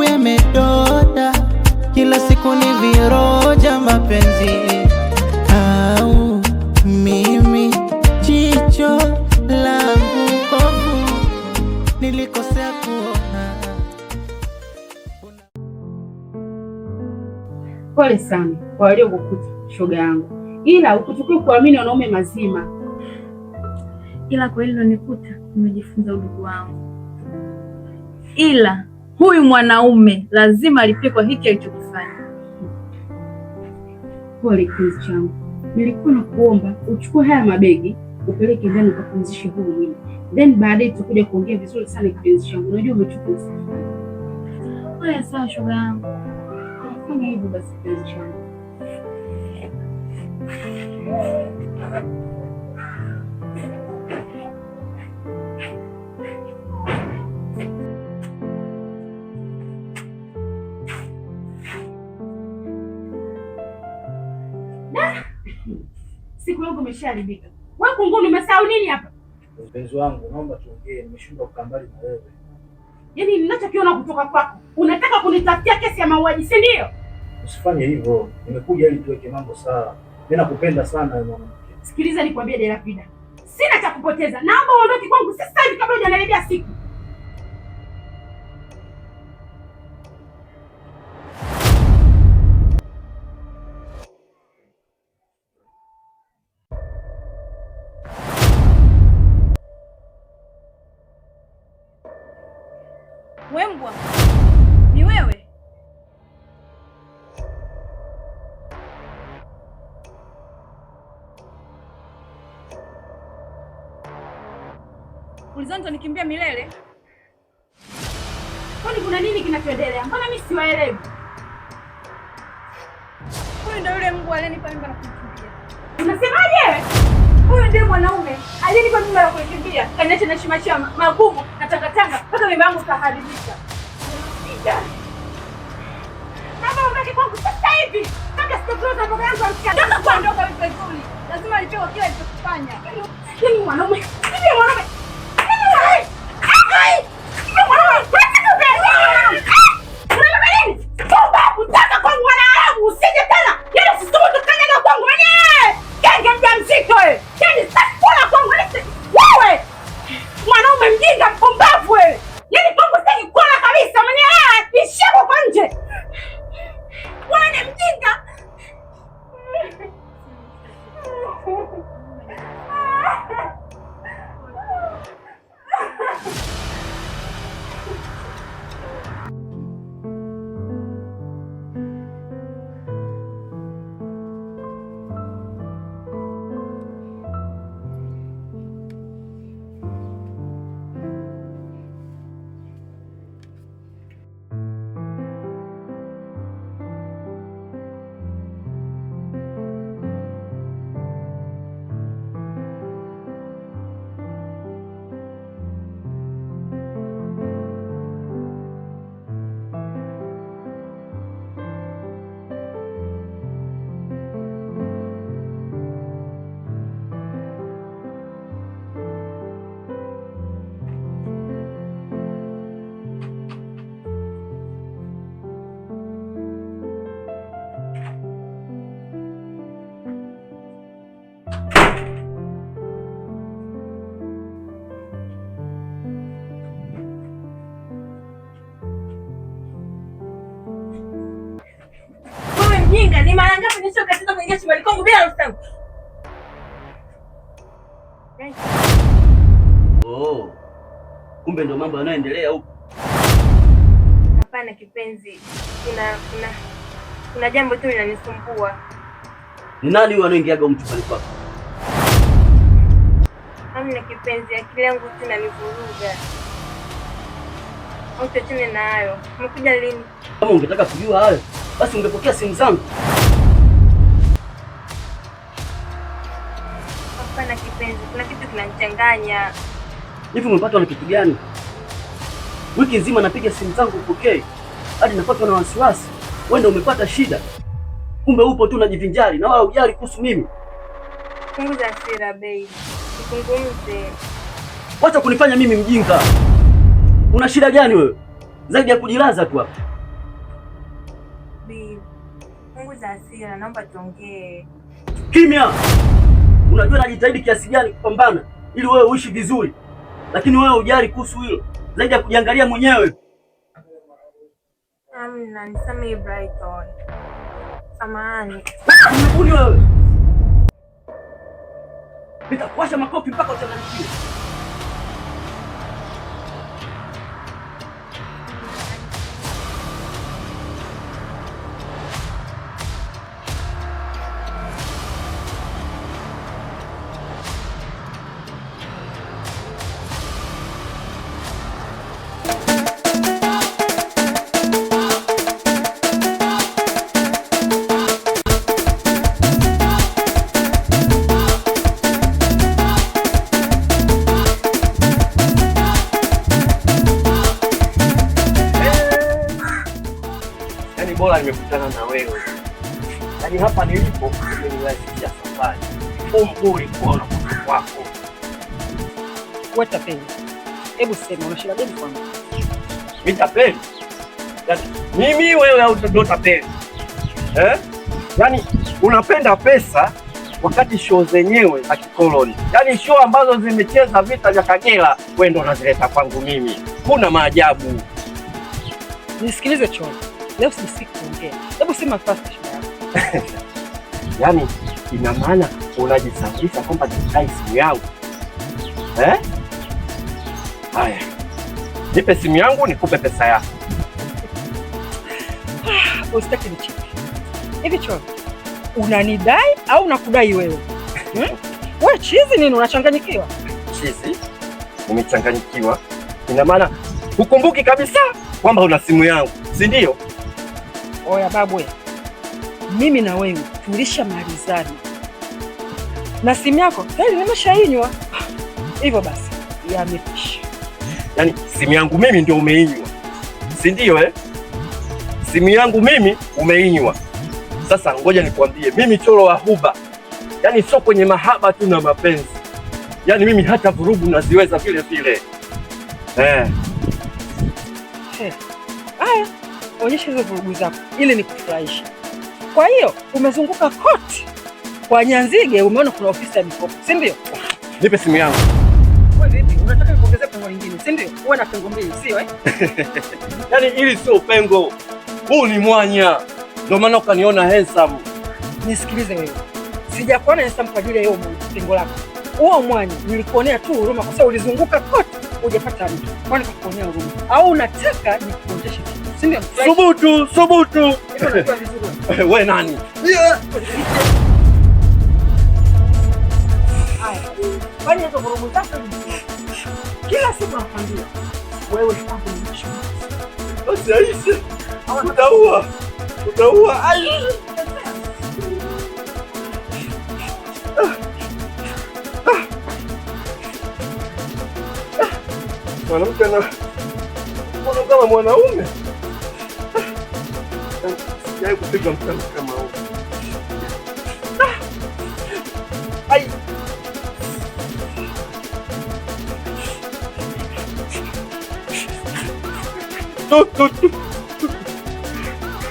yangu yamedoda, kila siku ni viroja mapenzi. Au mimi jicho langu bovu, nilikosea kuona. Pole sana kwa waliokukuta shoga yangu, ila ukuchukua kuamini wanaume mazima. Ila kwa hilo nikuta nimejifunza udugu wangu, ila huyu mwanaume lazima alipie kwa hiki alichokifanya. Pole kipenzi changu, nilikuwa nakuomba uchukue haya mabegi upeleke ndani ukapumzishe huu mwili, then baadaye tutakuja kuongea vizuri sana kipenzi changu. Unajua umechukua sana. Haya sawa shoga yangu, fanya hivyo basi kipenzi changu. Siku yangu imeshaharibika. Wewe kunguni umesahau nini hapa? Mpenzi wangu, naomba tuongee, nimeshindwa kukaa mbali na wewe. Yaani ninachokiona kutoka kwako, unataka kunitafutia kesi ya mauaji, si ndio? Usifanye hivyo. Nimekuja ili tuweke mambo sawa. Mimi nakupenda sana wewe mwanamke. Sikiliza nikwambie Derafida. Sina cha kupoteza. Naomba uondoke kwangu sasa hivi kabla hujaniharibia siku. Wembwa, ni wewe? Ulizani utanikimbia milele? Kwani kuna nini kinachoendelea? Mbona mimi siwaelewi? Huyu ndio yule mbwa aliyenipa mimba na kunikimbia. Unasemaje? Huyu ndiye mwanaume aliyenipa mimba na kunikimbia. Kaniacha na shimashia magumu na tangatanga mpaka mimba yangu kaharibika. Mama unataka kwangu sasa hivi. Kabla sijakuza baba yangu amsikia. Ndio kuondoka hivi vizuri. Lazima alipewa kila alichokifanya. Ni mwanaume. Ni mwanaume. Mjinga, ni mara ngapi nishakatiza kuingia chumbani kwangu bila ruhusa yangu? Oh. Kumbe ndo mambo yanayoendelea huko. Hapana kipenzi. Kuna jambo tu linanisumbua. Ni nani huyo anaingiaga chumbani kwako? Hamna kipenzi, akili yangu tu inanivuruga. Utachane na hayo. Umekuja lini? Kama ungetaka kujua hayo, basi ungepokea simu zangu. Hapana kipenzi, kuna kitu kinanichanganya. Hivi umepatwa na kitu gani? Wiki nzima napiga simu zangu upokee, hadi napatwa na wasiwasi. Wewe ndio umepata shida. Kumbe upo tu unajivinjari na wala hujali kuhusu mimi. Punguza hasira baby. Tuzungumze. Wacha kunifanya mimi mjinga. Una shida gani wewe? Zaidi ya kujilaza tu hapa. Babe, punguza hasira, naomba tuongee. Kimya! Unajua najitahidi kiasi gani kupambana ili wewe uishi vizuri, lakini wewe hujali kuhusu hilo zaidi ya kujiangalia mwenyewe. Amna, nisamehe Brighton. Samahani. Unakuni wewe. Nitakuwasha makofi mpaka uchanganyikiwe. Bora nimekutana na wewe. Yaani hapa nilipo nimenilazimisha safari. Umbu ulikuwa unakuja kwako. Wewe tapeli. Hebu sema una shida gani kwangu? Mimi tapeli? Yaani mimi wewe au ndo tapeli? Yaani unapenda pesa wakati show zenyewe za kikoloni. Yaani show ambazo zimecheza vita vya Kagera wewe ndo unazileta kwangu mimi. Kuna maajabu. Nisikilize Cholo. Leo sisikii kuongea. Hebu sema fast shida yako. Yaani ina maana unajisawirisha kwamba nikai simu yangu. Haya. Nipe simu yangu nikupe pesa yako. Usitaki nicheke. Hivi Cholo, unanidai au nakudai wewe? Wewe chizi nini unachanganyikiwa? Chizi? Umechanganyikiwa? Ina maana hukumbuki kabisa kwamba una simu yangu, si ndio? Oya babu, mimi na wewe tulishamalizana na simu yako tayari nimeshainywa. Hivyo basi yameisha. Yaani simu yangu mimi ndio umeinywa, si ndio? Simu yangu mimi umeinywa. Sasa ngoja nikwambie, mimi Cholo wa huba, yaani sio kwenye mahaba tu na mapenzi, yaani mimi hata vurugu naziweza vile vile. Haya, onyesha hizo vurugu zako ili nikufurahishe. Kwa hiyo umezunguka kote kwa Nyanzige, umeona kuna ofisi ya mikopo, si ndio? Nipe simu yangu. Wewe vipi? Unataka nikuongezee pengo lingine, si ndio? Uwe na pengo mbili, sio Yaani ili sio pengo. Huu ni mwanya. Ndio maana ukaniona handsome. Nisikilize wewe. Sijakuona handsome kwa ajili ya hiyo pengo lako. Huo mwanya nilikuonea tu huruma kwa sababu ulizunguka kote hujapata mtu. Kwani kukuonea huruma? Au unataka nikuonyeshe kitu? Si ndio? Subutu, subutu. Wewe nani? Kwani hizo vurugu zako kila siku nakwambia wewe sababu ni mshu. Usiaishe. Utaua. Utaua. Ai. Mwanamke na mbona kama mwanaume? Sijai kupiga mtano kama huo. Ai.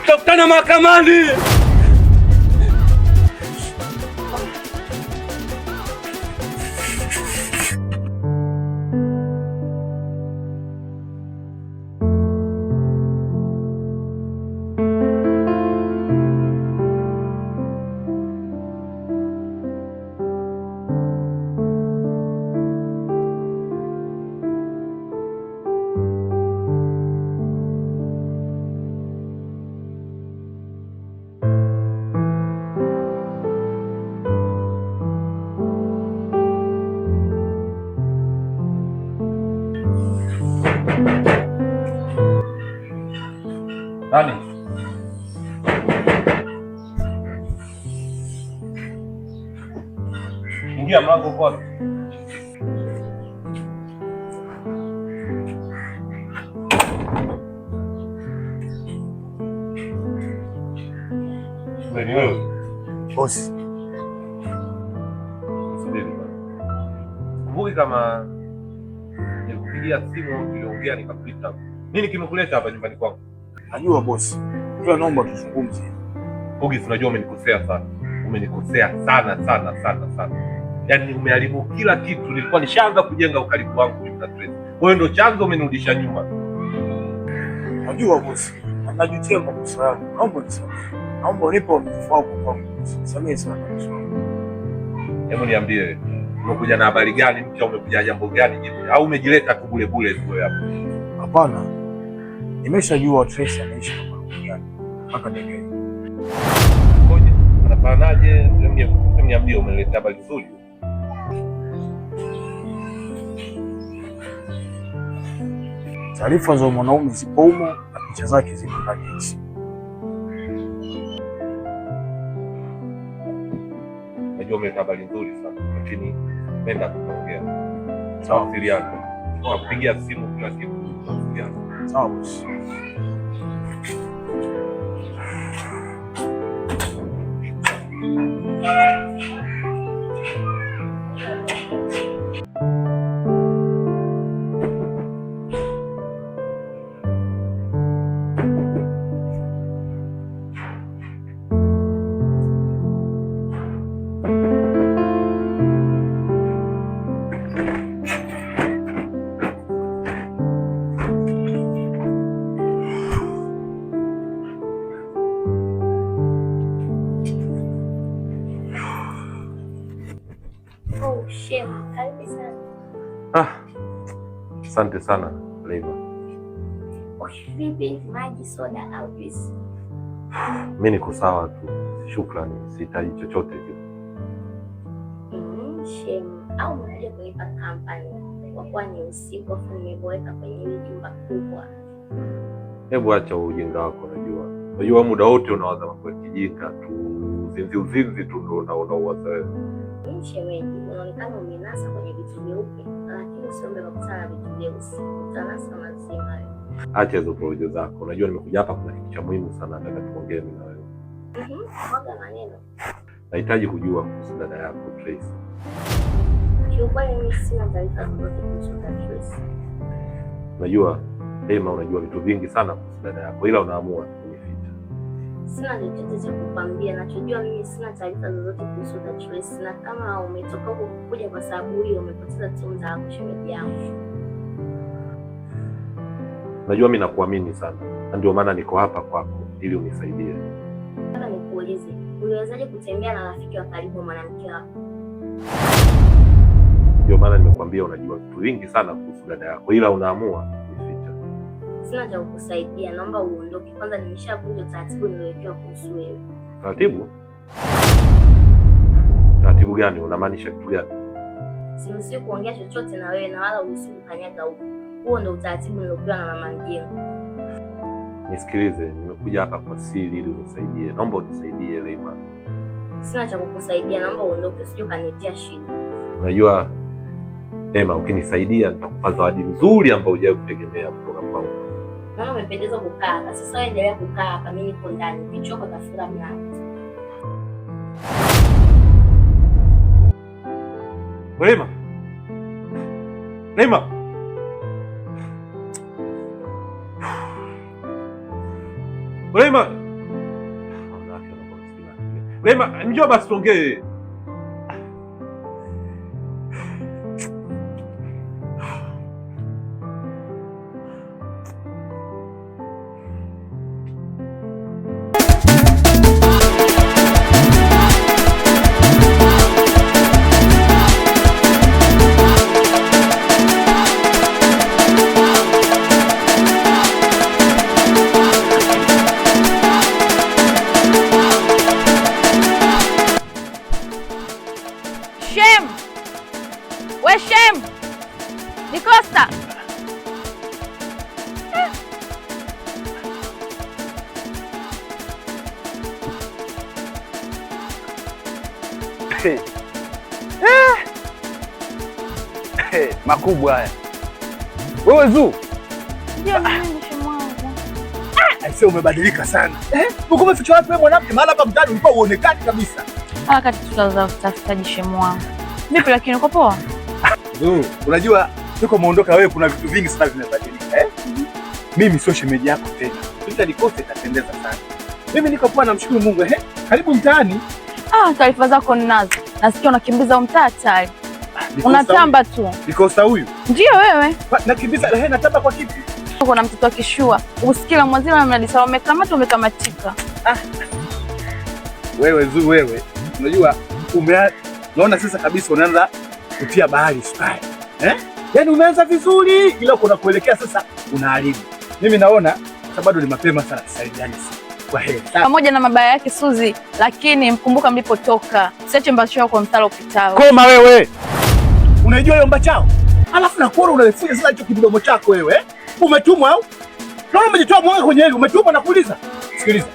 Tukutane mahakamani. Nani? Ingia, mlango uko wapi? Ni wewe? Bosi. Subiri. Kumbuki kama nilikupigia simu tuliongea nikapita. Nini kimekuleta hapa nyumbani kwangu? Najua bosi. Kwa naomba tuzungumze. Bugi, unajua umenikosea sana. Umenikosea sana sana sana sana. Yaani umeharibu kila kitu. Nilikuwa nishaanza kujenga ukaribu wangu na Tracy. Wewe ndio chanzo umenirudisha nyuma. Najua bosi. Najutia kwa kosa langu. Naomba nisamehe. Naomba unipe mfao kwangu. Nisamehe sana bosi. Hebu niambie, umekuja na habari gani mpya? Umekuja jambo gani jipya? Au umejileta tu bure bure tu hapo? Hapana. Nimeshajua Tracy anaishi kwa gani. Mpaka dakika hii. Ngoja, unafanaje? Niambie umeleta habari nzuri. Taarifa za mwanaume zipo humo na picha zake zipo ndani ya simu. Najua umeleta habari nzuri sana, lakini nenda kuongea. Sawa, wasiliana. Nakupigia simu kila siku. Wasiliana. Sawa bosi. Asante sana Leva. Vipi, maji, soda au juisi? Mimi niko sawa tu. Shukrani, sihitaji chochote kile. Shemu, au mnaje kunipa kampani kwa kuwa ni usiku afu nimeweka kwenye hili jumba kubwa. Hebu acha ujinga wako, najua muda wote unawaza mambo ya kijinga tu, uzinzi tu ndio unawaza wewe. Shemeji, unaonekana umenasa kwenye vitu vyeupe, lakini usiombe kukutana na vitu vyeusi. Utanasa mazima wewe. Acha hizo porojo zako. Unajua nimekuja hapa kuna kitu cha muhimu sana nataka tuongee mimi na wewe. Mwaga maneno. Nahitaji kujua kuhusu dada yako Tracy. Kiukweli mimi sina taarifa zozote kuhusu Tracy. Unajua, Emma, unajua vitu vingi sana kuhusu dada yako ila unaamua kunificha. Sina chochote cha kukwambia. Nachojua mimi sina taarifa zozote kuhusu Tracy, na kama umetoka huko kuja kwa sababu hiyo umepoteza tunda yako shemeji yangu. Najua mimi nakuamini sana. Na ndio maana niko hapa kwako ili unisaidie. Nataka nikuulize, uliwezaje kutembea na rafiki wa karibu mwanamke wako? Ndio maana nimekuambia unajua vitu vingi sana kuhusu dada yako ila unaamua kunificha. Sina cha kukusaidia, naomba uondoke. Kwanza nimeshavunja taratibu niliyowekewa kuhusu wewe. Taratibu? Taratibu gani? Unamaanisha kitu gani? Siruhusiwi kuongea chochote na wewe na wala uruhusiwi kukanyaga huko. Huo ndio utaratibu niliopewa na mama Njengo. Nisikilize, nimekuja hapa kwa siri ili unisaidie. Naomba unisaidie Lema. Sina cha kukusaidia, naomba uondoke usije ukaniletea shida. Unajua Emma, ukinisaidia nitakupa zawadi nzuri ambayo hujawahi kutegemea kutoka kwangu. Naona umependeza kukaa hapa. Sasa wewe endelea kukaa hapa, mimi niko ndani. Ukichoka tafuta mlango. Lema. Lema. Lema. Lema, njoo basi tuongee. Shem! Nikosta! Makubwa haya. Wewe Zuu. Ndio mimi ni Shem wangu. Aisee, umebadilika sana. Uko umeficha wapi wewe mwanamke? Maana hapa mtaani ulikuwa uonekani kabisa. Wakati tutatafuta Shem wangu. Vipi lakini uko poa? Unajua tuko muondoka wewe, kuna vitu vingi sana vimebadilika mimi sio shemeji yako tena. Bila nikose itapendeza sana. Mimi niko poa, namshukuru Mungu. Karibu mtaani. Taarifa zako ninazo. Nasikia unakimbiza mtaa hatari. Unatamba tu. Nikosa huyu? Ndio wewe. Nakimbiza natamba kwa kipi? Kuna mtoto akishua. Usikila mwazima na mnadi sawa umekamatika. Wewe Zuu wewe. Unajua naona sasa kabisa unaanza kutia bahari sukari. Yaani umeanza vizuri ila kuna kuelekea sasa unaharibu. Mimi naona bado ni mapema sana tusaidiane. Kwa heri. Pamoja na mabaya yake Suzi, lakini mkumbuka mlipotoka. Siache mbachao kwa mtalo upitao. Koma wewe. Unajua hiyo mbachao? Alafu nakuona unalifuja sasa hicho kidomo chako wewe. Umetumwa au? Naona umejitoa moyo kwenye hili, umetumwa na kuuliza. Sikiliza.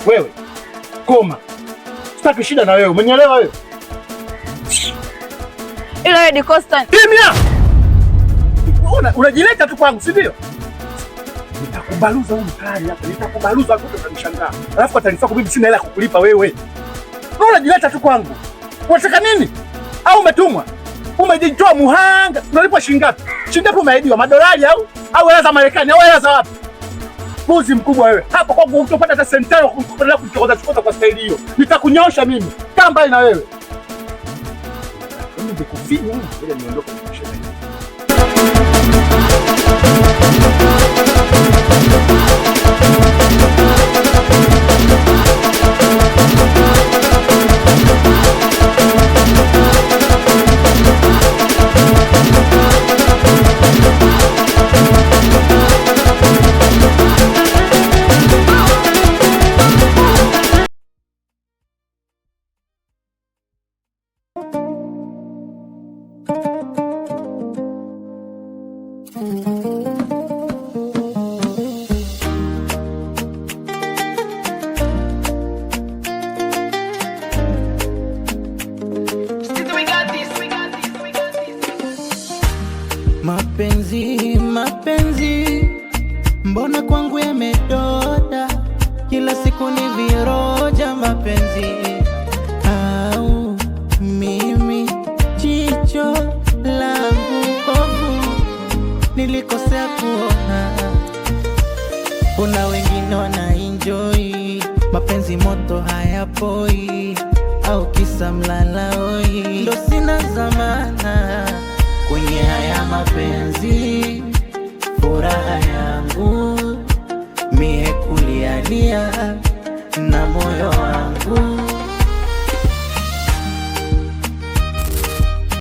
Wewe. Koma. Sitaki shida na wewe. Umenielewa wewe? Ila wewe Constant. Kimya. Unajileta tu kwangu, si ndio? Nitakubaluza huyu mkali hapa. Nitakubaluza hapo utanishangaa. Alafu atanifaa mimi sina hela kukulipa wewe. Wewe unajileta tu kwangu. Unataka nini? Au umetumwa? Umejitoa muhanga. Unalipwa shilingi ngapi? Shilingi ngapi umeahidiwa? Madolari au hela za Marekani au hela za wapi? Mbuzi mkubwa wewe. Hapo kwangu utapata hata sentano kuendelea kuchokoza kwa staili hiyo. Nitakunyosha mimi. Kaa mbali na wewe. Mimi nikufinya ngoja niondoke kwa sherehe. Mapenzi, mbona kwangu yamedoda, kila siku ni viroja mapenzi. Au mimi jicho langu ovu, nilikosea kuona. Kuna wengine wana enjoy mapenzi moto hayapoi, au kisa mlalaoi, ndo sina zamana kwenye haya mapenzi. Furaha yangu mie kulialia na moyo